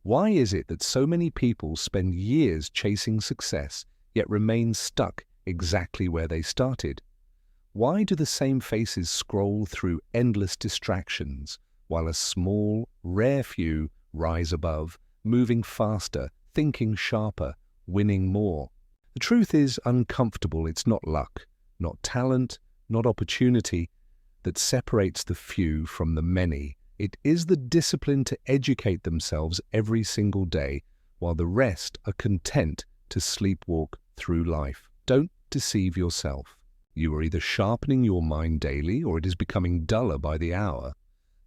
Why is it that so many people spend years chasing success, yet remain stuck exactly where they started? Why do the same faces scroll through endless distractions, while a small, rare few rise above, moving faster, thinking sharper, winning more? The truth is uncomfortable. It's not luck, not talent, not opportunity that separates the few from the many. It is the discipline to educate themselves every single day, while the rest are content to sleepwalk through life. Don't deceive yourself. You are either sharpening your mind daily or it is becoming duller by the hour.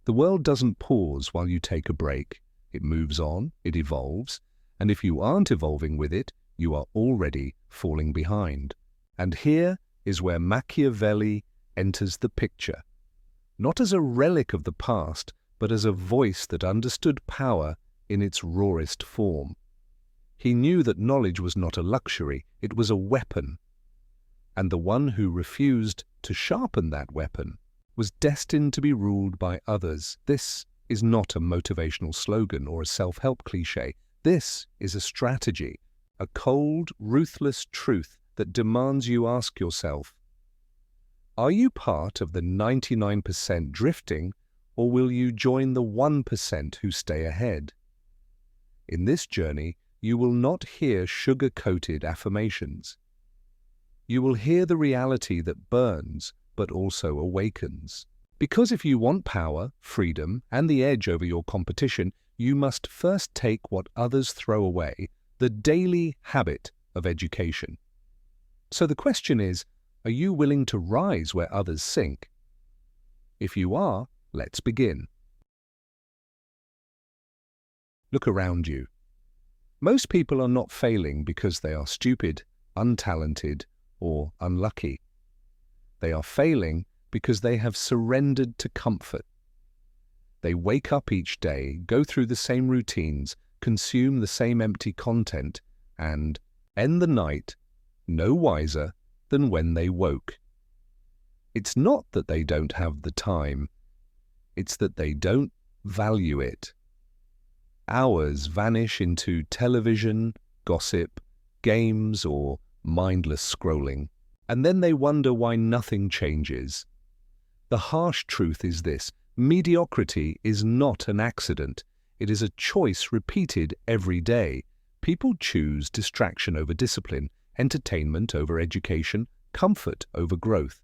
The world doesn't pause while you take a break. It moves on, it evolves, and if you aren't evolving with it, you are already falling behind. And here is where Machiavelli enters the picture. Not as a relic of the past, but as a voice that understood power in its rawest form. He knew that knowledge was not a luxury, it was a weapon. And the one who refused to sharpen that weapon was destined to be ruled by others. This is not a motivational slogan or a self-help cliché. This is a strategy, a cold, ruthless truth that demands you ask yourself, are you part of the 99% drifting, or will you join the 1% who stay ahead? In this journey, you will not hear sugar-coated affirmations. You will hear the reality that burns, but also awakens. Because if you want power, freedom, and the edge over your competition, you must first take what others throw away, the daily habit of education. So the question is, are you willing to rise where others sink? If you are, let's begin. Look around you. Most people are not failing because they are stupid, untalented, or unlucky. They are failing because they have surrendered to comfort. They wake up each day, go through the same routines, consume the same empty content, and end the night no wiser than when they woke. It's not that they don't have the time, it's that they don't value it. Hours vanish into television, gossip, games, or mindless scrolling, and then they wonder why nothing changes. The harsh truth is this: mediocrity is not an accident. It is a choice repeated every day. People choose distraction over discipline, entertainment over education, comfort over growth.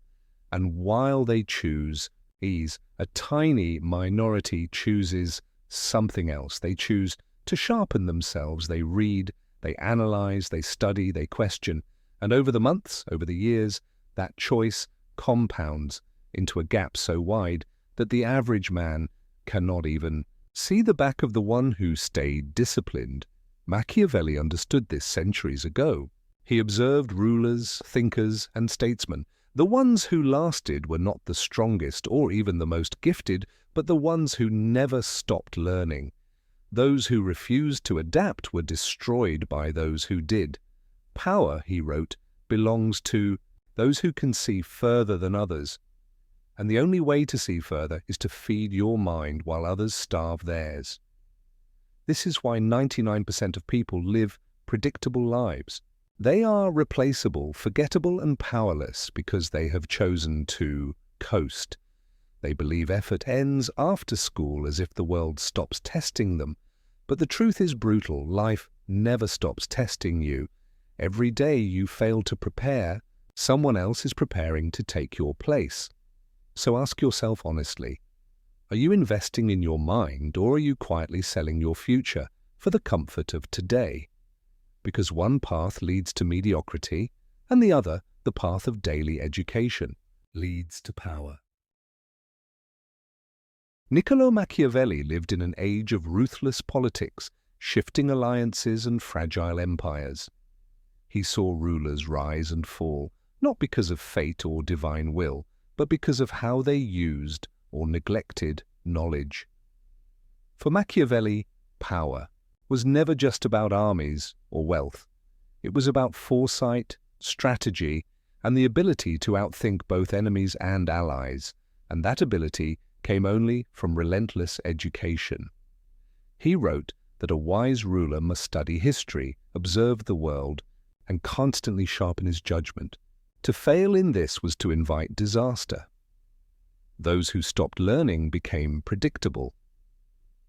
And while they choose ease, a tiny minority chooses something else. They choose to sharpen themselves. They read, they analyze, they study, they question. And over the months, over the years, that choice compounds into a gap so wide that the average man cannot even see the back of the one who stayed disciplined. Machiavelli understood this centuries ago. He observed rulers, thinkers, and statesmen. The ones who lasted were not the strongest or even the most gifted, but the ones who never stopped learning. Those who refused to adapt were destroyed by those who did. Power, he wrote, belongs to those who can see further than others. And the only way to see further is to feed your mind while others starve theirs. This is why 99% of people live predictable lives. They are replaceable, forgettable, and powerless because they have chosen to coast. They believe effort ends after school, as if the world stops testing them. But the truth is brutal. Life never stops testing you. Every day you fail to prepare, someone else is preparing to take your place. So ask yourself honestly, are you investing in your mind, or are you quietly selling your future for the comfort of today? Because one path leads to mediocrity, and the other, the path of daily education, leads to power. Niccolo Machiavelli lived in an age of ruthless politics, shifting alliances and fragile empires. He saw rulers rise and fall, not because of fate or divine will, but because of how they used or neglected knowledge. For Machiavelli, power was never just about armies or wealth. It was about foresight, strategy, and the ability to outthink both enemies and allies, and that ability came only from relentless education. He wrote that a wise ruler must study history, observe the world, and constantly sharpen his judgment. To fail in this was to invite disaster. Those who stopped learning became predictable.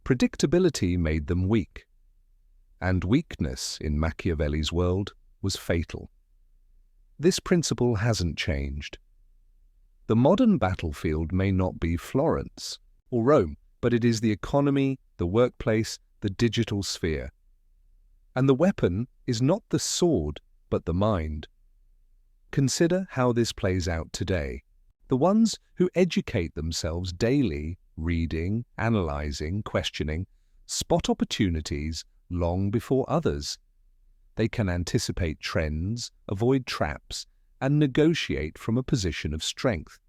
Predictability made them weak. And weakness, in Machiavelli's world, was fatal. This principle hasn't changed. The modern battlefield may not be Florence or Rome, but it is the economy, the workplace, the digital sphere. And the weapon is not the sword, but the mind. Consider how this plays out today. The ones who educate themselves daily, reading, analyzing, questioning, spot opportunities long before others. They can anticipate trends, avoid traps, and negotiate from a position of strength.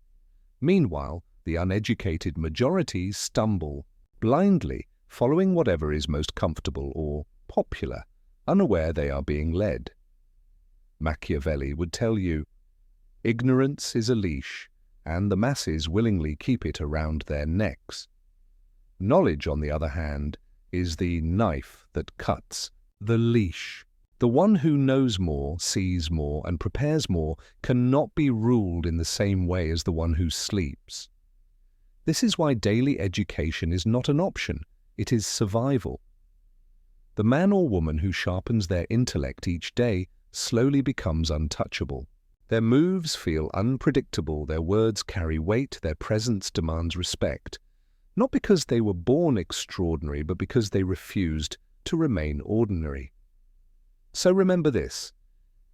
Meanwhile, the uneducated majority stumble, blindly following whatever is most comfortable or popular, unaware they are being led. Machiavelli would tell you, ignorance is a leash, and the masses willingly keep it around their necks. Knowledge, on the other hand, is the knife that cuts the leash. The one who knows more, sees more, and prepares more cannot be ruled in the same way as the one who sleeps. This is why daily education is not an option, it is survival. The man or woman who sharpens their intellect each day slowly becomes untouchable. Their moves feel unpredictable, their words carry weight, their presence demands respect. Not because they were born extraordinary, but because they refused to remain ordinary. So remember this,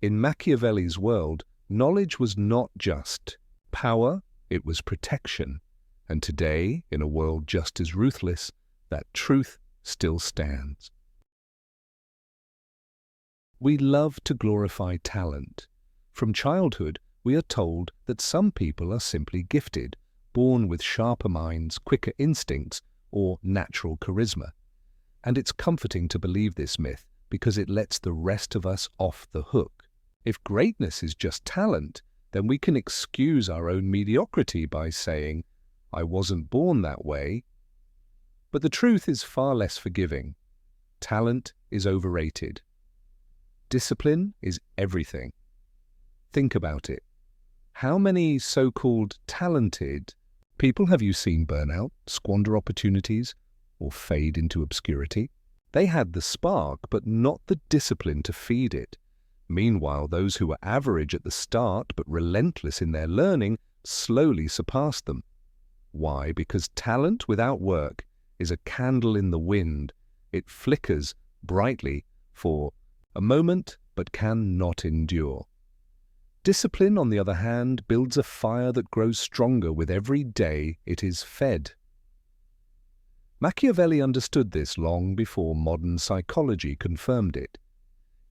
in Machiavelli's world, knowledge was not just power, it was protection. And today, in a world just as ruthless, that truth still stands. We love to glorify talent. From childhood, we are told that some people are simply gifted, born with sharper minds, quicker instincts, or natural charisma. And it's comforting to believe this myth because it lets the rest of us off the hook. If greatness is just talent, then we can excuse our own mediocrity by saying, I wasn't born that way. But the truth is far less forgiving. Talent is overrated. Discipline is everything. Think about it. How many so-called talented people have you seen burn out, squander opportunities, or fade into obscurity? They had the spark, but not the discipline to feed it. Meanwhile, those who were average at the start but relentless in their learning slowly surpassed them. Why? Because talent without work is a candle in the wind. It flickers brightly for a moment but cannot endure. Discipline, on the other hand, builds a fire that grows stronger with every day it is fed. Machiavelli understood this long before modern psychology confirmed it.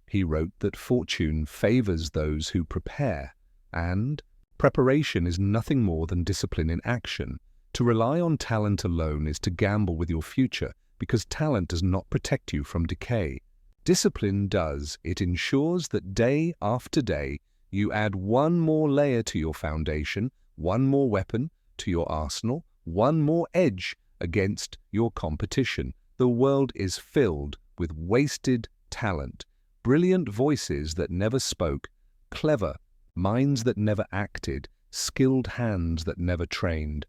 He wrote that fortune favors those who prepare, and preparation is nothing more than discipline in action. To rely on talent alone is to gamble with your future, because talent does not protect you from decay. Discipline does. It ensures that day after day you add one more layer to your foundation, one more weapon to your arsenal, one more edge against your competition. The world is filled with wasted talent, brilliant voices that never spoke, clever minds that never acted, skilled hands that never trained.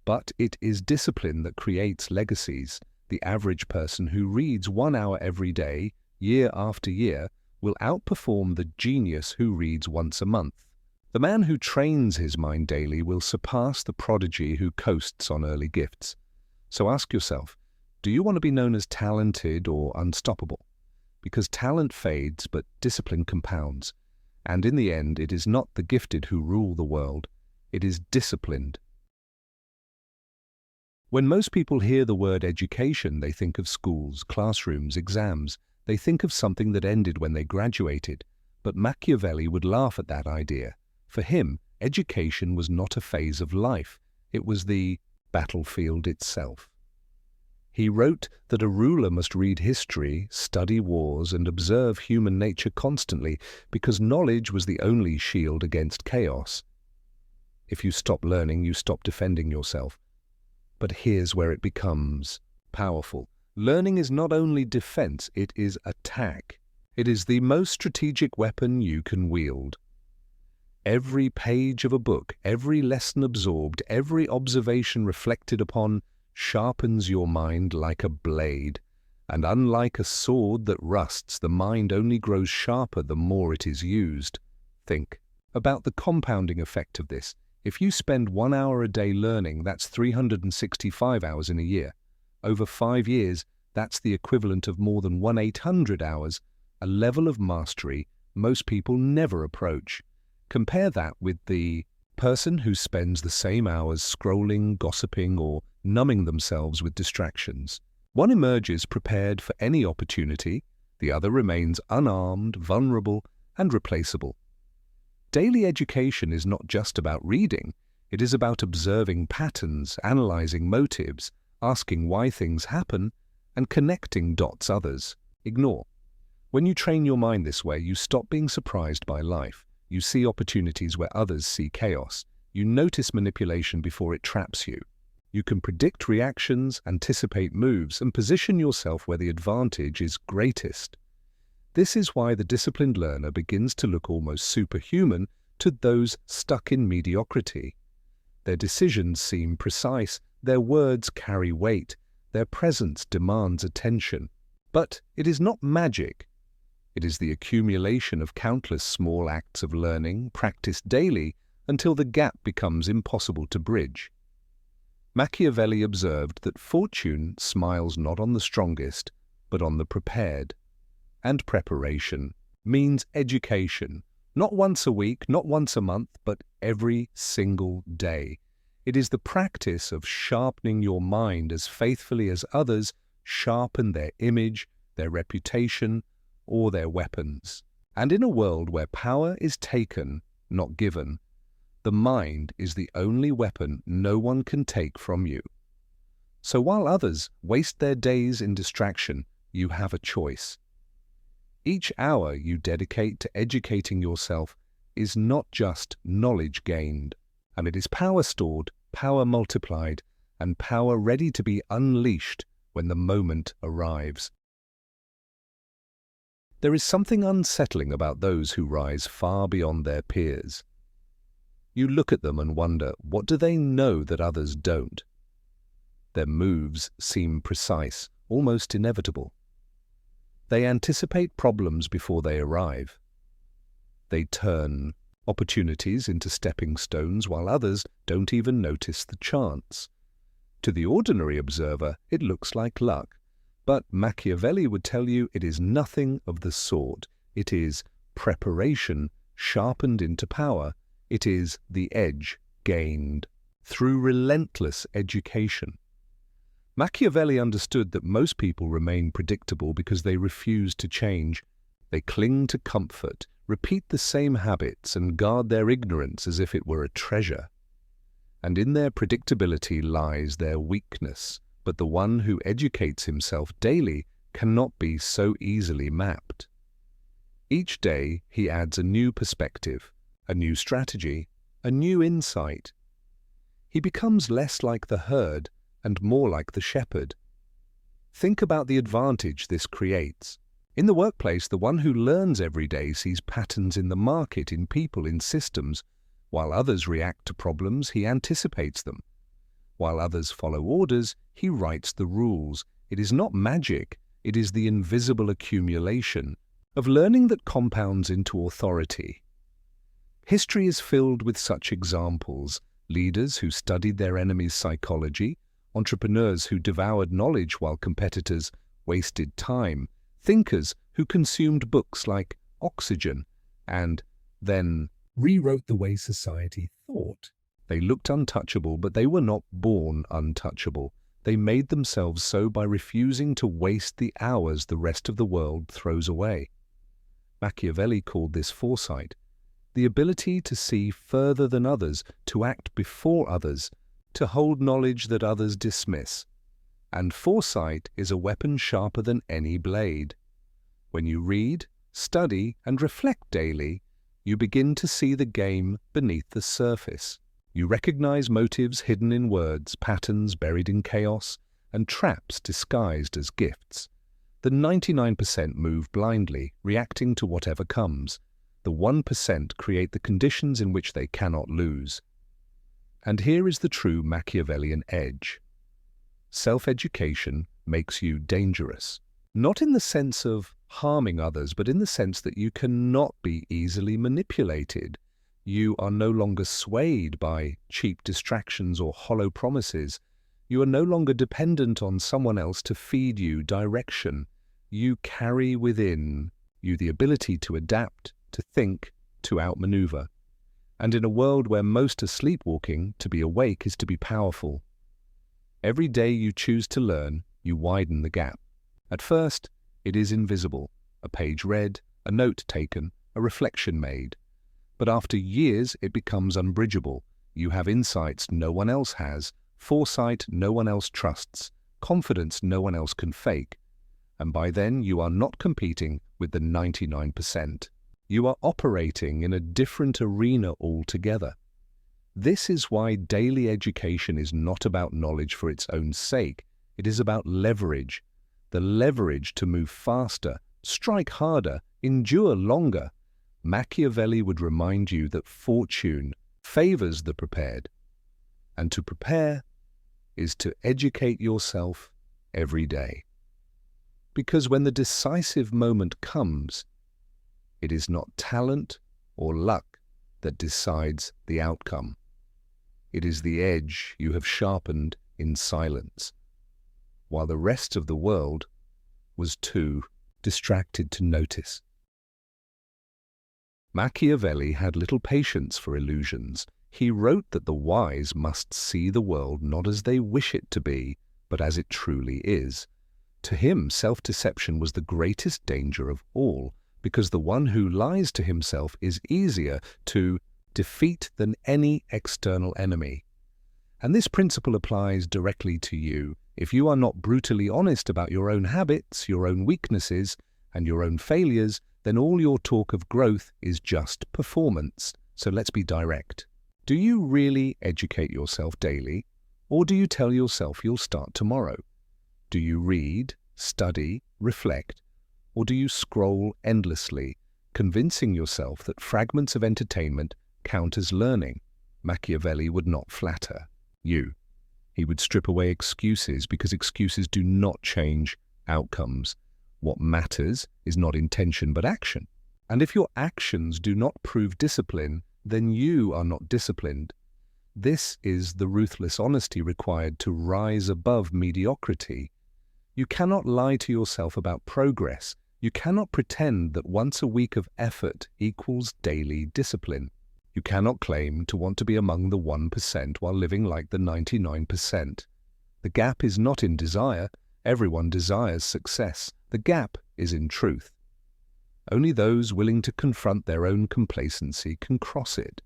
But it is discipline that creates legacies. The average person who reads 1 hour every day, year after year, will outperform the genius who reads once a month. The man who trains his mind daily will surpass the prodigy who coasts on early gifts. So ask yourself, do you want to be known as talented or unstoppable? Because talent fades, but discipline compounds. And in the end, it is not the gifted who rule the world. It is disciplined. When most people hear the word education, they think of schools, classrooms, exams. They think of something that ended when they graduated. But Machiavelli would laugh at that idea. For him, education was not a phase of life. It was the battlefield itself. He wrote that a ruler must read history, study wars, and observe human nature constantly, because knowledge was the only shield against chaos. If you stop learning, you stop defending yourself. But here's where it becomes powerful. Learning is not only defense, it is attack. It is the most strategic weapon you can wield. Every page of a book, every lesson absorbed, every observation reflected upon sharpens your mind like a blade. And unlike a sword that rusts, the mind only grows sharper the more it is used. Think about the compounding effect of this. If you spend 1 hour a day learning, that's 365 hours in a year. Over 5 years, that's the equivalent of more than 1/800 hours, a level of mastery most people never approach. Compare that with the person who spends the same hours scrolling, gossiping, or numbing themselves with distractions. One emerges prepared for any opportunity, the other remains unarmed, vulnerable, and replaceable. Daily education is not just about reading, it is about observing patterns, analyzing motives, asking why things happen, and connecting dots others ignore. When you train your mind this way, you stop being surprised by life. You see opportunities where others see chaos. You notice manipulation before it traps you. You can predict reactions, anticipate moves, and position yourself where the advantage is greatest. This is why the disciplined learner begins to look almost superhuman to those stuck in mediocrity. Their decisions seem precise, their words carry weight, their presence demands attention. But it is not magic. It is the accumulation of countless small acts of learning, practiced daily, until the gap becomes impossible to bridge. Machiavelli observed that fortune smiles not on the strongest, but on the prepared. And preparation means education, not once a week, not once a month, but every single day. It is the practice of sharpening your mind as faithfully as others sharpen their image, their reputation, or their weapons. And in a world where power is taken, not given, the mind is the only weapon no one can take from you. So while others waste their days in distraction, you have a choice. Each hour you dedicate to educating yourself is not just knowledge gained, and it is power stored, power multiplied, and power ready to be unleashed when the moment arrives. There is something unsettling about those who rise far beyond their peers. You look at them and wonder, what do they know that others don't? Their moves seem precise, almost inevitable. They anticipate problems before they arrive. They turn opportunities into stepping stones while others don't even notice the chance. To the ordinary observer, it looks like luck. But Machiavelli would tell you it is nothing of the sort. It is preparation sharpened into power. It is the edge gained through relentless education. Machiavelli understood that most people remain predictable because they refuse to change. They cling to comfort, repeat the same habits, and guard their ignorance as if it were a treasure. And in their predictability lies their weakness. But the one who educates himself daily cannot be so easily mapped. Each day he adds a new perspective, a new strategy, a new insight. He becomes less like the herd and more like the shepherd. Think about the advantage this creates. In the workplace, the one who learns every day sees patterns in the market, in people, in systems. While others react to problems, he anticipates them. While others follow orders, he writes the rules. It is not magic, it is the invisible accumulation of learning that compounds into authority. History is filled with such examples: leaders who studied their enemies' psychology, entrepreneurs who devoured knowledge while competitors wasted time, thinkers who consumed books like oxygen and then rewrote the way society thought. They looked untouchable, but they were not born untouchable. They made themselves so by refusing to waste the hours the rest of the world throws away. Machiavelli called this foresight, the ability to see further than others, to act before others, to hold knowledge that others dismiss. And foresight is a weapon sharper than any blade. When you read, study, and reflect daily, you begin to see the game beneath the surface. You recognize motives hidden in words, patterns buried in chaos, and traps disguised as gifts. The 99% move blindly, reacting to whatever comes. The 1% create the conditions in which they cannot lose. And here is the true Machiavellian edge. Self-education makes you dangerous. Not in the sense of harming others, but in the sense that you cannot be easily manipulated. You are no longer swayed by cheap distractions or hollow promises. You are no longer dependent on someone else to feed you direction. You carry within you the ability to adapt, to think, to outmaneuver. And in a world where most are sleepwalking, to be awake is to be powerful. Every day you choose to learn, you widen the gap. At first, it is invisible. A page read, a note taken, a reflection made. But after years, it becomes unbridgeable. You have insights no one else has, foresight no one else trusts, confidence no one else can fake. And by then, you are not competing with the 99%. You are operating in a different arena altogether. This is why daily education is not about knowledge for its own sake. It is about leverage. The leverage to move faster, strike harder, endure longer. Machiavelli would remind you that fortune favors the prepared. And to prepare is to educate yourself every day. Because when the decisive moment comes, it is not talent or luck that decides the outcome. It is the edge you have sharpened in silence, while the rest of the world was too distracted to notice. Machiavelli had little patience for illusions. He wrote that the wise must see the world not as they wish it to be, but as it truly is. To him, self-deception was the greatest danger of all, because the one who lies to himself is easier to defeat than any external enemy. And this principle applies directly to you. If you are not brutally honest about your own habits, your own weaknesses, and your own failures, then all your talk of growth is just performance. So let's be direct. Do you really educate yourself daily, or do you tell yourself you'll start tomorrow? Do you read, study, reflect, or do you scroll endlessly, convincing yourself that fragments of entertainment count as learning? Machiavelli would not flatter you. He would strip away excuses, because excuses do not change outcomes. What matters is not intention but action. And if your actions do not prove discipline, then you are not disciplined. This is the ruthless honesty required to rise above mediocrity. You cannot lie to yourself about progress. You cannot pretend that once a week of effort equals daily discipline. You cannot claim to want to be among the 1% while living like the 99%. The gap is not in desire. Everyone desires success. The gap is in truth. Only those willing to confront their own complacency can cross it.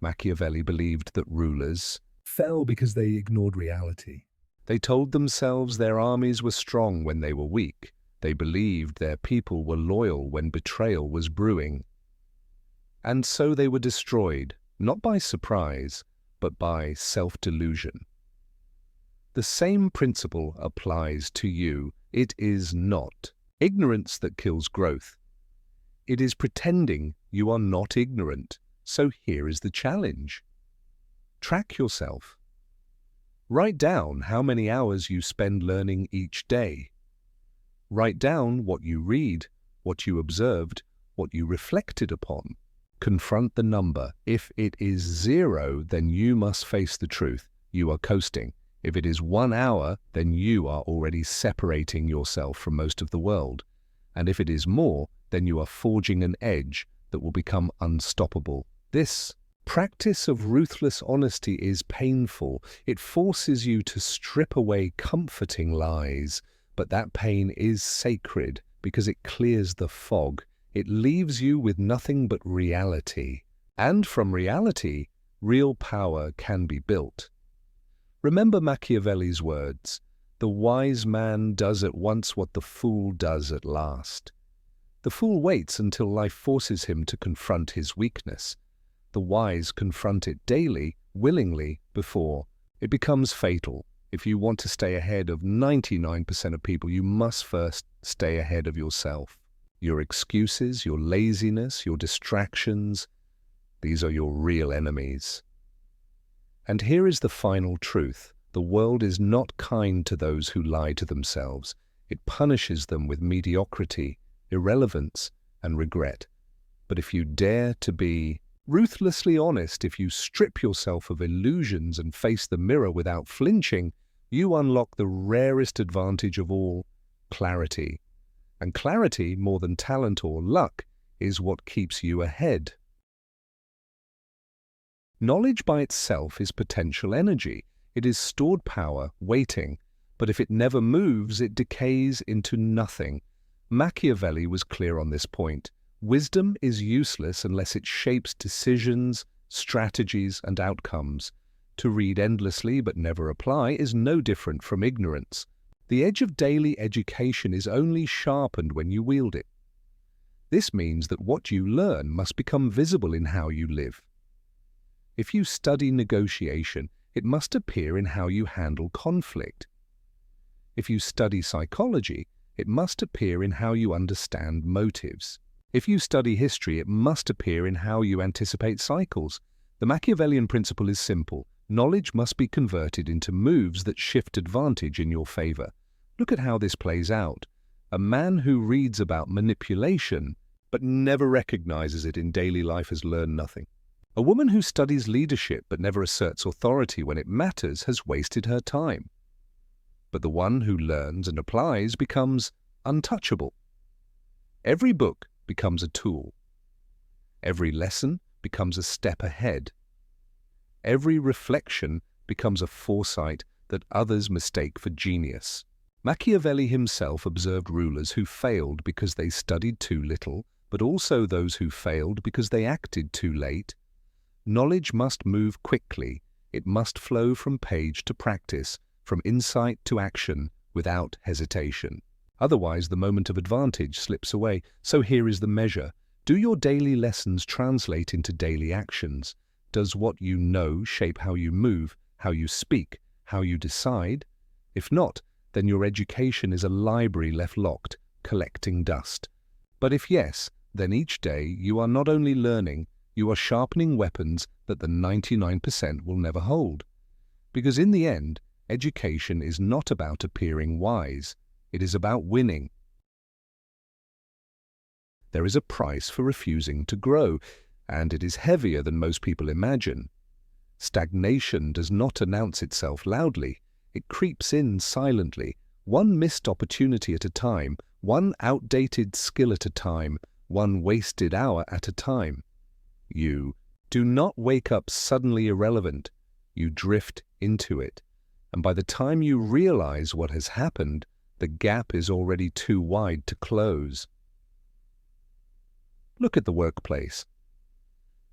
Machiavelli believed that rulers fell because they ignored reality. They told themselves their armies were strong when they were weak. They believed their people were loyal when betrayal was brewing. And so they were destroyed, not by surprise, but by self-delusion. The same principle applies to you. It is not ignorance that kills growth. It is pretending you are not ignorant. So here is the challenge. Track yourself. Write down how many hours you spend learning each day. Write down what you read, what you observed, what you reflected upon. Confront the number. If it is 0, then you must face the truth. You are coasting. If it is 1 hour, then you are already separating yourself from most of the world. And if it is more, then you are forging an edge that will become unstoppable. This practice of ruthless honesty is painful. It forces you to strip away comforting lies, but that pain is sacred because it clears the fog. It leaves you with nothing but reality. And from reality, real power can be built. Remember Machiavelli's words, "The wise man does at once what the fool does at last." The fool waits until life forces him to confront his weakness. The wise confront it daily, willingly, before it becomes fatal. If you want to stay ahead of 99% of people, you must first stay ahead of yourself. Your excuses, your laziness, your distractions, these are your real enemies. And here is the final truth. The world is not kind to those who lie to themselves. It punishes them with mediocrity, irrelevance, and regret. But if you dare to be ruthlessly honest, if you strip yourself of illusions and face the mirror without flinching, you unlock the rarest advantage of all, clarity. And clarity, more than talent or luck, is what keeps you ahead. Knowledge by itself is potential energy. It is stored power, waiting, but if it never moves, it decays into nothing. Machiavelli was clear on this point. Wisdom is useless unless it shapes decisions, strategies, and outcomes. To read endlessly but never apply is no different from ignorance. The edge of daily education is only sharpened when you wield it. This means that what you learn must become visible in how you live. If you study negotiation, it must appear in how you handle conflict. If you study psychology, it must appear in how you understand motives. If you study history, it must appear in how you anticipate cycles. The Machiavellian principle is simple. Knowledge must be converted into moves that shift advantage in your favor. Look at how this plays out. A man who reads about manipulation but never recognizes it in daily life has learned nothing. A woman who studies leadership but never asserts authority when it matters has wasted her time. But the one who learns and applies becomes untouchable. Every book becomes a tool. Every lesson becomes a step ahead. Every reflection becomes a foresight that others mistake for genius. Machiavelli himself observed rulers who failed because they studied too little, but also those who failed because they acted too late. Knowledge must move quickly. It must flow from page to practice, from insight to action, without hesitation. Otherwise, the moment of advantage slips away. So here is the measure. Do your daily lessons translate into daily actions? Does what you know shape how you move, how you speak, how you decide? If not, then your education is a library left locked, collecting dust. But if yes, then each day you are not only learning, you are sharpening weapons that the 99% will never hold. Because in the end, education is not about appearing wise. It is about winning. There is a price for refusing to grow, and it is heavier than most people imagine. Stagnation does not announce itself loudly. It creeps in silently, one missed opportunity at a time, one outdated skill at a time, one wasted hour at a time. You do not wake up suddenly irrelevant. You drift into it. And by the time you realize what has happened, the gap is already too wide to close. Look at the workplace.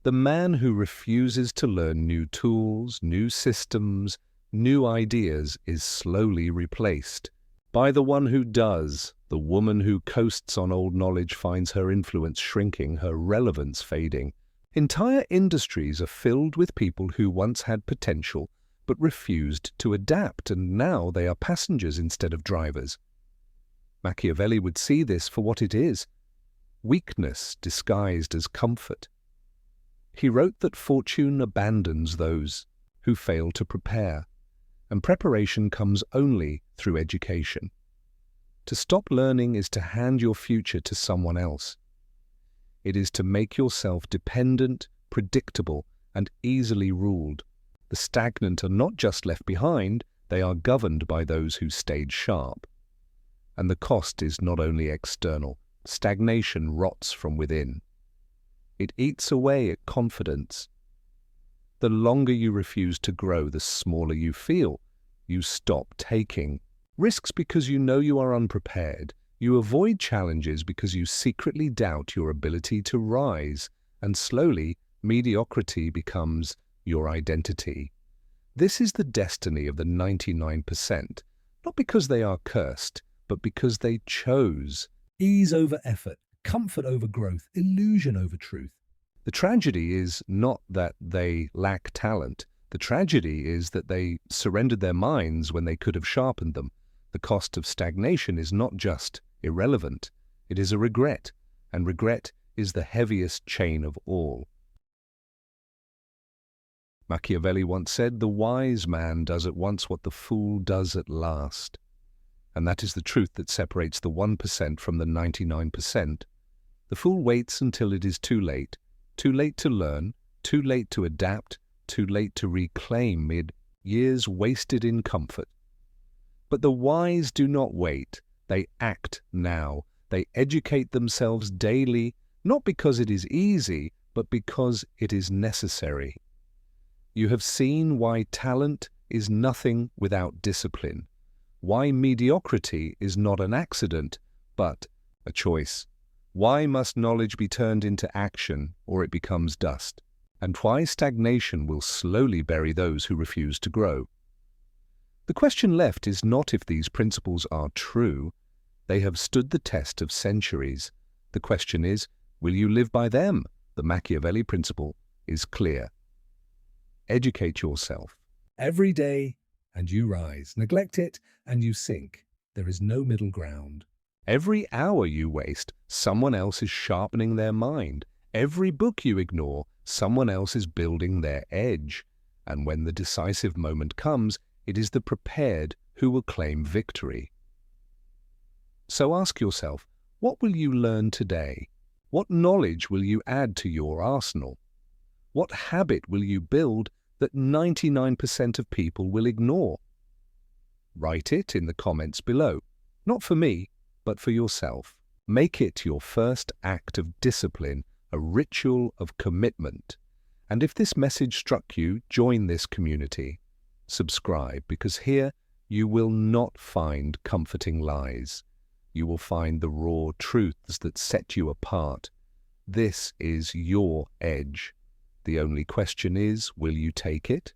The man who refuses to learn new tools, new systems, new ideas is slowly replaced by the one who does. The woman who coasts on old knowledge finds her influence shrinking, her relevance fading. Entire industries are filled with people who once had potential but refused to adapt, and now they are passengers instead of drivers. Machiavelli would see this for what it is, weakness disguised as comfort. He wrote that fortune abandons those who fail to prepare, and preparation comes only through education. To stop learning is to hand your future to someone else. It is to make yourself dependent, predictable, and easily ruled. The stagnant are not just left behind, they are governed by those who stayed sharp. And the cost is not only external. Stagnation rots from within. It eats away at confidence. The longer you refuse to grow, the smaller you feel. You stop taking risks because you know you are unprepared. You avoid challenges because you secretly doubt your ability to rise. And slowly, mediocrity becomes your identity. This is the destiny of the 99%, not because they are cursed, but because they chose Ease over effort, comfort over growth, illusion over truth. The tragedy is not that they lack talent, The tragedy is that they surrendered their minds when they could have sharpened them. The cost of stagnation is not just irrelevant, it is a regret, and regret is the heaviest chain of all. Machiavelli once said, "The wise man does at once what the fool does at last." And that is the truth that separates the 1% from the 99%. The fool waits until it is too late to learn, too late to adapt, too late to reclaim years wasted in comfort. But the wise do not wait, they act now. They educate themselves daily, not because it is easy, but because it is necessary. You have seen why talent is nothing without discipline, why mediocrity is not an accident, but a choice. Why must knowledge be turned into action, or it becomes dust? And why stagnation will slowly bury those who refuse to grow? The question left is not if these principles are true. They have stood the test of centuries. The question is, will you live by them? The Machiavelli principle is clear. Educate yourself. Every day, and you rise. Neglect it, and you sink. There is no middle ground. Every hour you waste, someone else is sharpening their mind. Every book you ignore, someone else is building their edge. And when the decisive moment comes, it is the prepared who will claim victory. So ask yourself, what will you learn today? What knowledge will you add to your arsenal? What habit will you build that 99% of people will ignore? Write it in the comments below. Not for me, but for yourself. Make it your first act of discipline, a ritual of commitment. And if this message struck you, join this community. Subscribe, because here you will not find comforting lies. You will find the raw truths that set you apart. This is your edge. The only question is, will you take it?